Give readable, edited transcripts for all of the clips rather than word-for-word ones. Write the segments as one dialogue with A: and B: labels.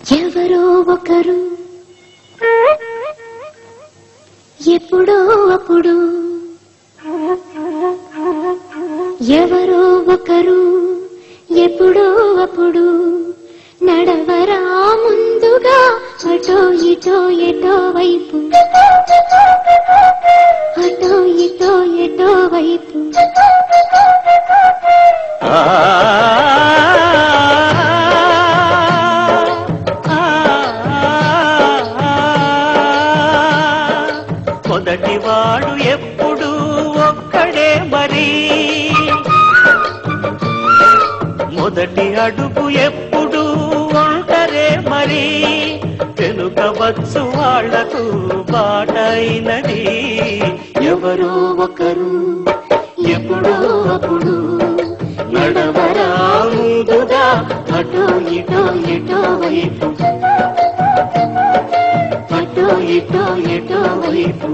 A: ఎవరో ఒకరు ఎప్పుడో అప్పుడు ఎవరో ఒకరు ఎప్పుడో అప్పుడు నడవరా ముందుగా అటో ఇటో ఎటో వైపు అటో ఇటో ఎటో వైపు
B: మొదటివాడు ఎప్పుడు ఒక్కడే మరి మొదటి అడుగు ఎప్పుడు ఒంటరే మరి తెలుగవచ్చు వాళ్లకు బాటైనది ఎవరో ఒకరు ఎప్పుడో అప్పుడు నడవరా ముందుగా అటో ఇటో ఎటో వైపు అటో ఇటో ఎటో వైపు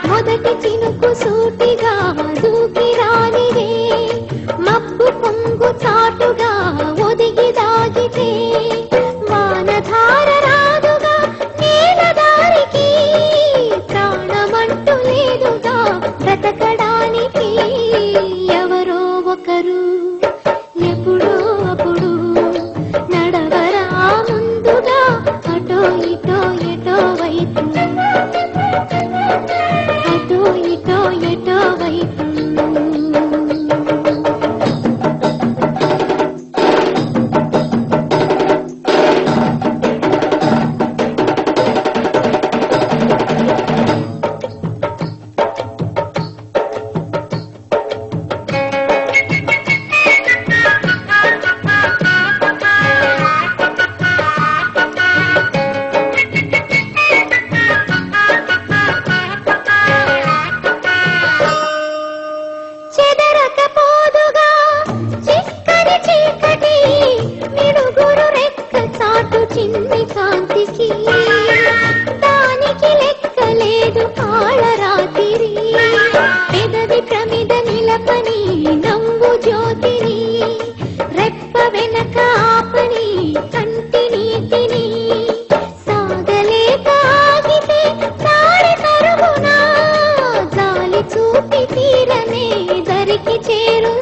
A: మొదటి చినుకు సూటిగా దూకి రానిదే మబ్బు పొంగు చాటుగా ఒదిగి దాగితే వానధార రాదుగా నేల దారికి ప్రాణమంటూ లేదుగా బ్రతకడానికి ఎవరో ఒకరు ఎప్పుడో అప్పుడు నడవరా ముందుగా అటో ఇటో ఎటో వైపు అటో ఇటో ఎటో వైపు చిన్ని కాంతికి దానికి లెక్కలేదు కాళరాత్రి పెదవి ప్రమిద నిలపని నవ్వు జ్యోతిని రెప్ప వెనక ఆపని కంటి నీతిని సాగలేక ఆగితే దారి తరుగునా జాలి చూపి తీరనే దరికి చేరు